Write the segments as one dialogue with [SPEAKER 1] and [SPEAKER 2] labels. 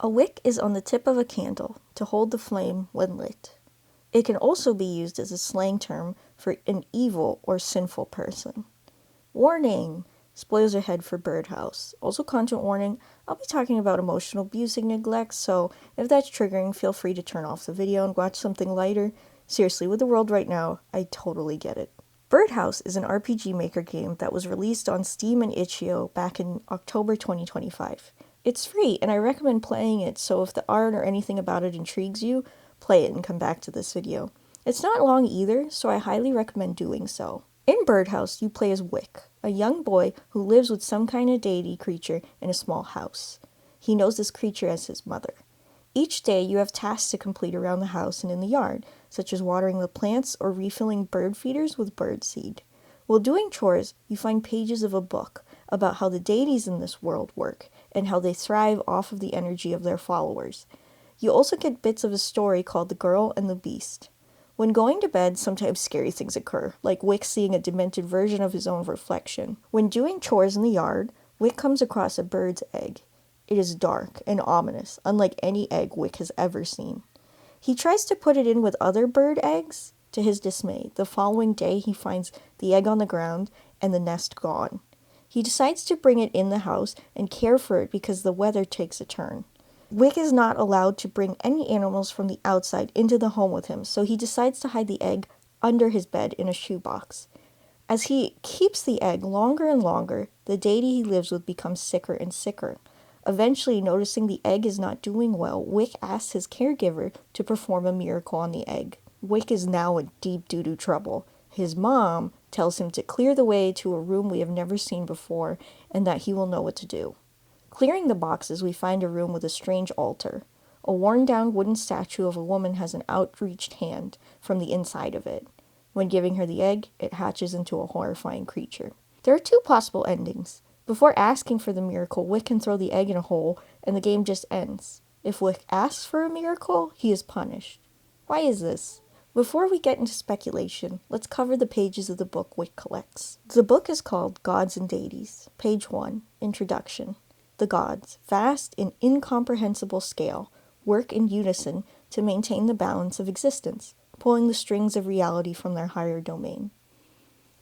[SPEAKER 1] A wick is on the tip of a candle to hold the flame when lit. It can also be used as a slang term for an evil or sinful person. Warning! Spoilers ahead for Birdhouse. Also, content warning, I'll be talking about emotional abuse and neglect, so if that's triggering, feel free to turn off the video and watch something lighter. Seriously, with the world right now, I totally get it. Birdhouse is an RPG Maker game that was released on Steam and itchio back in October 2025. It's free, and I recommend playing it, so if the art or anything about it intrigues you, play it and come back to this video. It's not long either, so I highly recommend doing so. In Birdhouse, you play as Wick, a young boy who lives with some kind of deity creature in a small house. He knows this creature as his mother. Each day, you have tasks to complete around the house and in the yard, such as watering the plants or refilling bird feeders with bird seed. While doing chores, you find pages of a book about how the deities in this world work and how they thrive off of the energy of their followers. You also get bits of a story called The Girl and the Beast. When going to bed, sometimes scary things occur, like Wick seeing a demented version of his own reflection. When doing chores in the yard, Wick comes across a bird's egg. It is dark and ominous, unlike any egg Wick has ever seen. He tries to put it in with other bird eggs. To his dismay, the following day he finds the egg on the ground and the nest gone. He decides to bring it in the house and care for it because the weather takes a turn. Wick is not allowed to bring any animals from the outside into the home with him, so he decides to hide the egg under his bed in a shoebox. As he keeps the egg longer and longer, the deity he lives with becomes sicker and sicker. Eventually, noticing the egg is not doing well, Wick asks his caregiver to perform a miracle on the egg. Wick is now in deep doo-doo trouble. His mom tells him to clear the way to a room we have never seen before and that he will know what to do. Clearing the boxes, we find a room with a strange altar. A worn-down wooden statue of a woman has an outreached hand from the inside of it. When giving her the egg, it hatches into a horrifying creature. There are two possible endings. Before asking for the miracle, Wick can throw the egg in a hole, and the game just ends. If Wick asks for a miracle, he is punished. Why is this? Before we get into speculation, let's cover the pages of the book Wick collects. The book is called Gods and Deities. Page 1, Introduction. The gods, vast and incomprehensible scale, work in unison to maintain the balance of existence, pulling the strings of reality from their higher domain.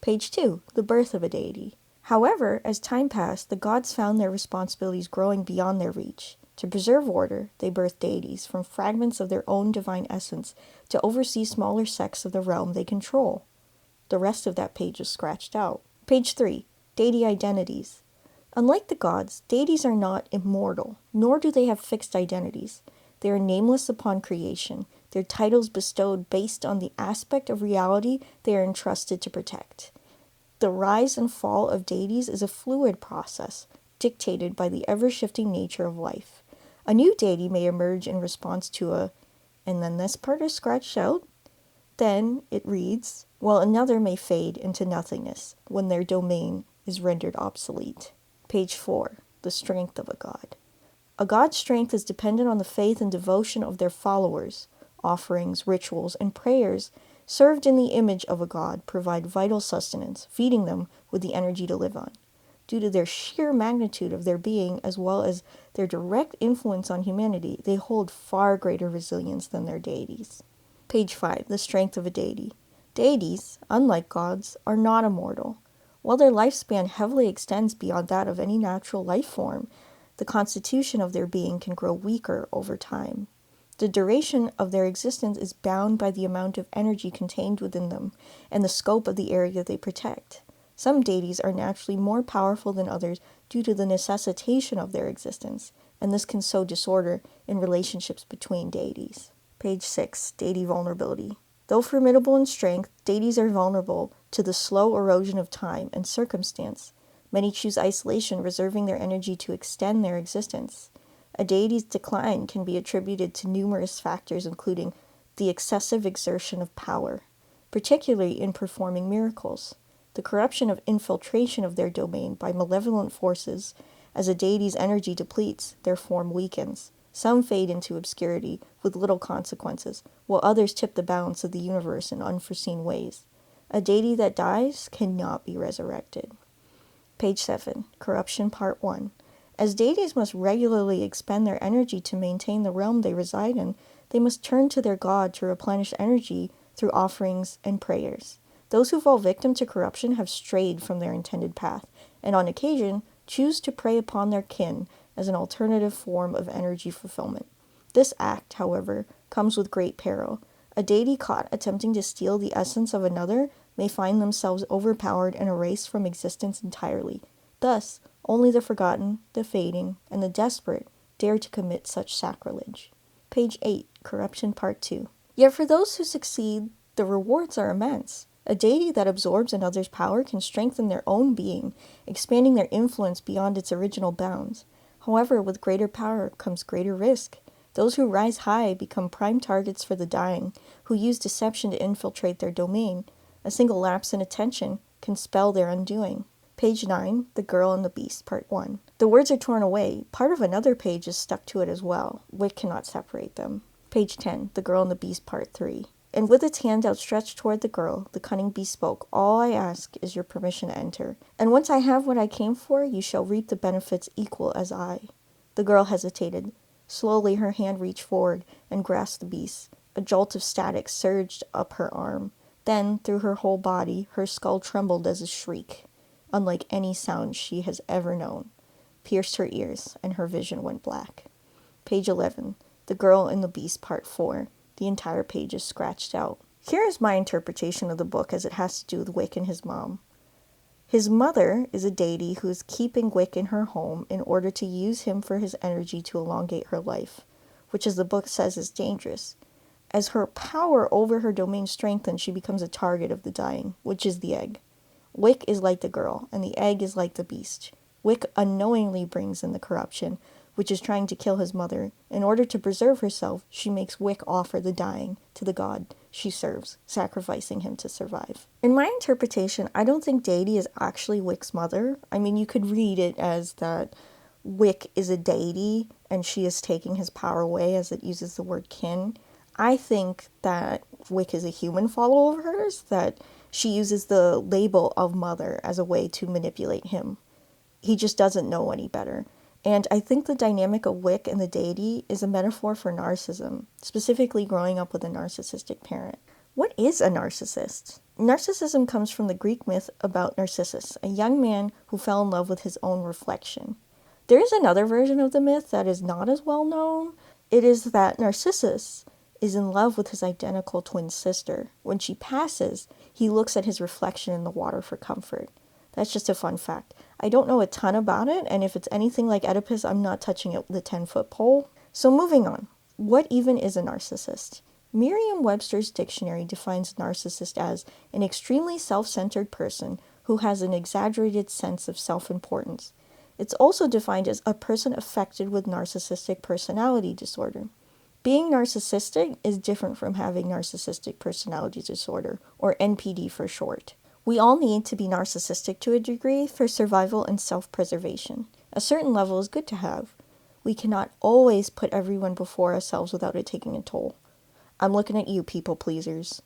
[SPEAKER 1] Page 2, The Birth of a Deity. However, as time passed, the gods found their responsibilities growing beyond their reach. To preserve order, they birthed deities from fragments of their own divine essence to oversee smaller sects of the realm they control. The rest of that page is scratched out. Page 3, Deity Identities. Unlike the gods, deities are not immortal, nor do they have fixed identities. They are nameless upon creation, their titles bestowed based on the aspect of reality they are entrusted to protect. The rise and fall of deities is a fluid process, dictated by the ever-shifting nature of life. A new deity may emerge in response to and then this part is scratched out. Then it reads, while another may fade into nothingness when their domain is rendered obsolete. Page 4, The Strength of a God. A god's strength is dependent on the faith and devotion of their followers. Offerings, rituals, and prayers served in the image of a god provide vital sustenance, feeding them with the energy to live on. Due to their sheer magnitude of their being, as well as their direct influence on humanity, they hold far greater resilience than their deities. Page 5, The Strength of a Deity. Deities, unlike gods, are not immortal. While their lifespan heavily extends beyond that of any natural life form, the constitution of their being can grow weaker over time. The duration of their existence is bound by the amount of energy contained within them and the scope of the area they protect. Some deities are naturally more powerful than others due to the necessitation of their existence, and this can sow disorder in relationships between deities. Page 6, Deity Vulnerability. Though formidable in strength, deities are vulnerable to the slow erosion of time and circumstance. Many choose isolation, reserving their energy to extend their existence. A deity's decline can be attributed to numerous factors, including the excessive exertion of power, particularly in performing miracles, the corruption of infiltration of their domain by malevolent forces. As a deity's energy depletes, their form weakens. Some fade into obscurity with little consequences, while others tip the balance of the universe in unforeseen ways. A deity that dies cannot be resurrected. Page 7, Corruption Part 1. As deities must regularly expend their energy to maintain the realm they reside in, they must turn to their god to replenish energy through offerings and prayers. Those who fall victim to corruption have strayed from their intended path, and on occasion choose to prey upon their kin as an alternative form of energy fulfillment. This act, however, comes with great peril. A deity caught attempting to steal the essence of another may find themselves overpowered and erased from existence entirely. Thus, only the forgotten, the fading, and the desperate dare to commit such sacrilege. Page 8, Corruption Part 2. Yet for those who succeed, the rewards are immense. A deity that absorbs another's power can strengthen their own being, expanding their influence beyond its original bounds. However, with greater power comes greater risk. Those who rise high become prime targets for the dying, who use deception to infiltrate their domain. A single lapse in attention can spell their undoing. Page 9, The Girl and the Beast, Part 1. The words are torn away. Part of another page is stuck to it as well. Wit cannot separate them. Page 10, The Girl and the Beast, Part 3. And with its hand outstretched toward the girl, the cunning beast spoke, "All I ask is your permission to enter. And once I have what I came for, you shall reap the benefits equal as I." The girl hesitated. Slowly her hand reached forward and grasped the beast. A jolt of static surged up her arm. Then, through her whole body, her skull trembled as a shriek, unlike any sound she has ever known, pierced her ears, and her vision went black. Page 11, The Girl and the Beast, Part 4. The entire page is scratched out. Here is my interpretation of the book as it has to do with Wick and his mom. His mother is a deity who is keeping Wick in her home in order to use him for his energy to elongate her life, which as the book says is dangerous. As her power over her domain strengthens, she becomes a target of the dying, which is the egg. Wick is like the girl, and the egg is like the beast. Wick unknowingly brings in the corruption, which is trying to kill his mother. In order to preserve herself, she makes Wick offer the dying to the god she serves, sacrificing him to survive. In my interpretation, I don't think Deity is actually Wick's mother. I mean, you could read it as that Wick is a deity, and she is taking his power away as it uses the word kin. I think that Wick is a human follower of hers, that she uses the label of mother as a way to manipulate him. He just doesn't know any better. And I think the dynamic of Wick and the deity is a metaphor for narcissism, specifically growing up with a narcissistic parent. What is a narcissist? Narcissism comes from the Greek myth about Narcissus, a young man who fell in love with his own reflection. There is another version of the myth that is not as well known. It is that Narcissus is in love with his identical twin sister. When she passes, he looks at his reflection in the water for comfort. That's just a fun fact. I don't know a ton about it, and if it's anything like Oedipus, I'm not touching it with a 10-foot pole. So moving on. What even is a narcissist? Merriam-Webster's dictionary defines narcissist as an extremely self-centered person who has an exaggerated sense of self-importance. It's also defined as a person affected with narcissistic personality disorder. Being narcissistic is different from having narcissistic personality disorder, or NPD for short. We all need to be narcissistic to a degree for survival and self-preservation. A certain level is good to have. We cannot always put everyone before ourselves without it taking a toll. I'm looking at you, people pleasers.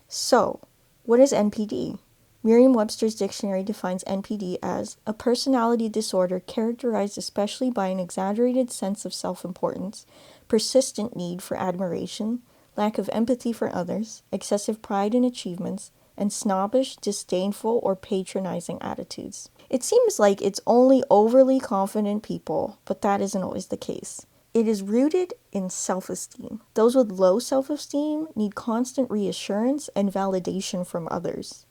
[SPEAKER 1] So, what is NPD? Merriam-Webster's dictionary defines NPD as a personality disorder characterized especially by an exaggerated sense of self-importance, persistent need for admiration, lack of empathy for others, excessive pride in achievements, and snobbish, disdainful, or patronizing attitudes. It seems like it's only overly confident people, but that isn't always the case. It is rooted in self-esteem. Those with low self-esteem need constant reassurance and validation from others.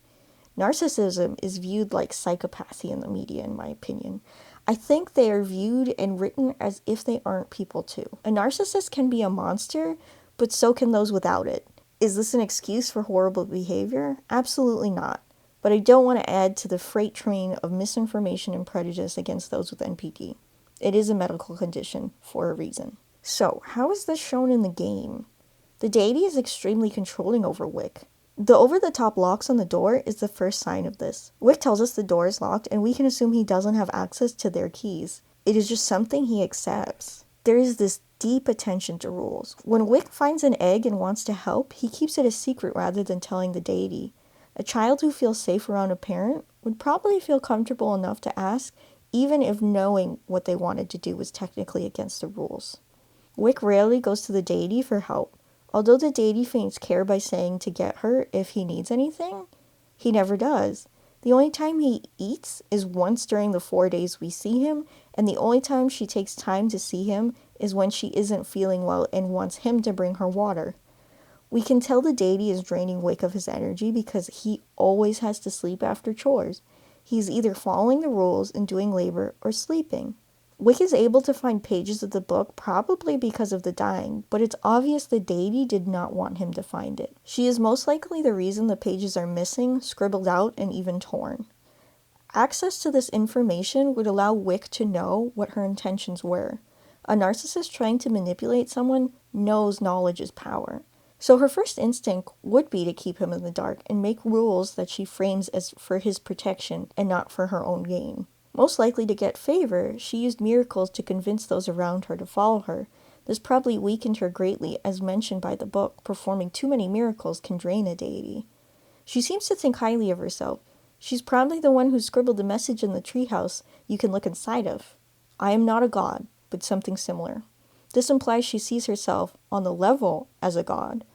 [SPEAKER 1] Narcissism is viewed like psychopathy in the media, in my opinion. I think they are viewed and written as if they aren't people too. A narcissist can be a monster, but so can those without it. Is this an excuse for horrible behavior? Absolutely not. But I don't want to add to the freight train of misinformation and prejudice against those with NPD. It is a medical condition for a reason. So, how is this shown in the game? The deity is extremely controlling over Wick. The over-the-top locks on the door is the first sign of this. Wick tells us the door is locked, and we can assume he doesn't have access to their keys. It is just something he accepts. There is this deep attention to rules. When Wick finds an egg and wants to help, he keeps it a secret rather than telling the deity. A child who feels safe around a parent would probably feel comfortable enough to ask even if knowing what they wanted to do was technically against the rules. Wick rarely goes to the deity for help. Although the deity feigns care by saying to get her if he needs anything, he never does. The only time he eats is once during the 4 days we see him, and the only time she takes time to see him is when she isn't feeling well and wants him to bring her water. We can tell the deity is draining Wick of his energy because he always has to sleep after chores. He's either following the rules and doing labor or sleeping. Wick is able to find pages of the book probably because of the dying, but it's obvious the deity did not want him to find it. She is most likely the reason the pages are missing, scribbled out, and even torn. Access to this information would allow Wick to know what her intentions were. A narcissist trying to manipulate someone knows knowledge is power. So her first instinct would be to keep him in the dark and make rules that she frames as for his protection and not for her own gain. Most likely to get favor, she used miracles to convince those around her to follow her. This probably weakened her greatly, as mentioned by the book. Performing too many miracles can drain a deity. She seems to think highly of herself. She's probably the one who scribbled the message in the treehouse you can look inside of. I am not a god, but something similar. This implies she sees herself on the level as a god.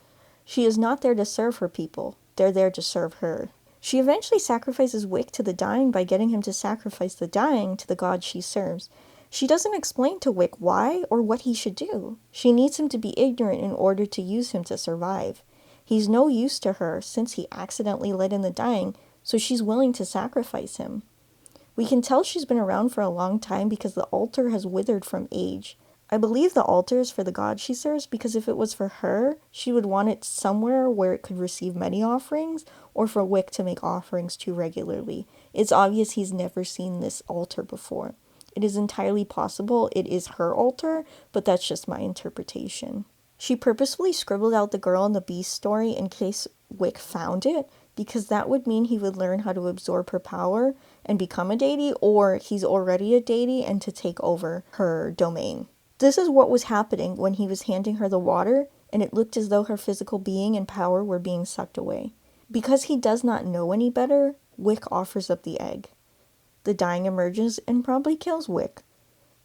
[SPEAKER 1] She is not there to serve her people. They're there to serve her. She eventually sacrifices Wick to the dying by getting him to sacrifice the dying to the god she serves. She doesn't explain to Wick why or what he should do. She needs him to be ignorant in order to use him to survive. He's no use to her since he accidentally let in the dying, so she's willing to sacrifice him. We can tell she's been around for a long time because the altar has withered from age. I believe the altar is for the god she serves because if it was for her, she would want it somewhere where it could receive many offerings, or for Wick to make offerings to regularly. It's obvious he's never seen this altar before. It is entirely possible it is her altar, but that's just my interpretation. She purposefully scribbled out the girl and the beast story in case Wick found it, because that would mean he would learn how to absorb her power and become a deity, or he's already a deity and to take over her domain. This is what was happening when he was handing her the water, and it looked as though her physical being and power were being sucked away. Because he does not know any better, Wick offers up the egg. The dying emerges and probably kills Wick.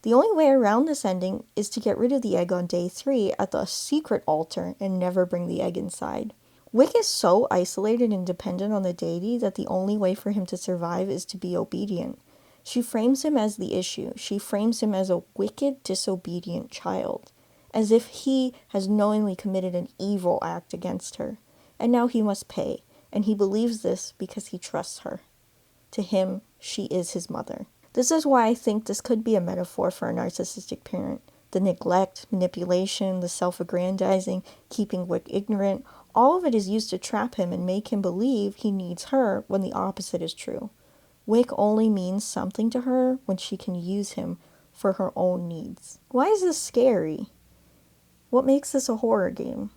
[SPEAKER 1] The only way around this ending is to get rid of the egg on day 3 at the secret altar and never bring the egg inside. Wick is so isolated and dependent on the deity that the only way for him to survive is to be obedient. She frames him as the issue. She frames him as a wicked, disobedient child, as if he has knowingly committed an evil act against her, and now he must pay, and he believes this because he trusts her. To him, she is his mother. This is why I think this could be a metaphor for a narcissistic parent. The neglect, manipulation, the self-aggrandizing, keeping Wick ignorant, all of it is used to trap him and make him believe he needs her when the opposite is true. Wick only means something to her when she can use him for her own needs. Why is this scary? What makes this a horror game?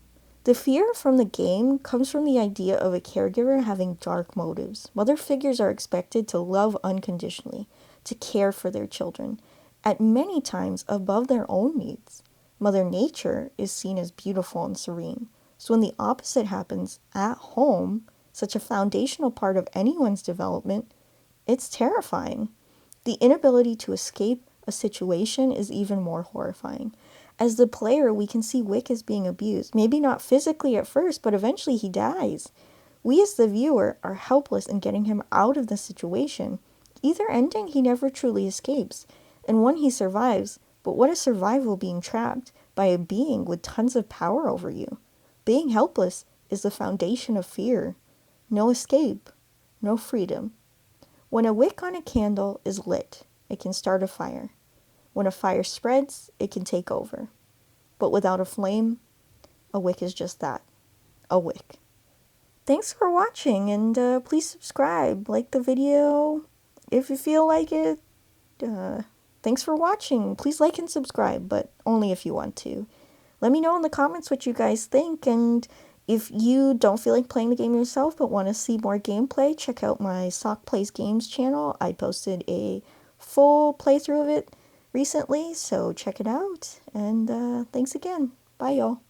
[SPEAKER 1] The fear from the game comes from the idea of a caregiver having dark motives. Mother figures are expected to love unconditionally, to care for their children, at many times above their own needs. Mother Nature is seen as beautiful and serene. So when the opposite happens at home, such a foundational part of anyone's development, it's terrifying. The inability to escape a situation is even more horrifying. As the player, we can see Wick as being abused. Maybe not physically at first, but eventually he dies. We as the viewer are helpless in getting him out of the situation. Either ending, he never truly escapes. And one, he survives. But what is survival being trapped by a being with tons of power over you? Being helpless is the foundation of fear. No escape, no freedom. When a wick on a candle is lit, it can start a fire. When a fire spreads, it can take over. But without a flame, a wick is just that, a wick. Thanks for watching, and please subscribe, like the video if you feel like it. Thanks for watching. Please like and subscribe, but only if you want to. Let me know in the comments what you guys think, and if you don't feel like playing the game yourself but want to see more gameplay, check out my Sock Plays Games channel. I posted a full playthrough of it recently, so check it out, and thanks again. Bye, y'all.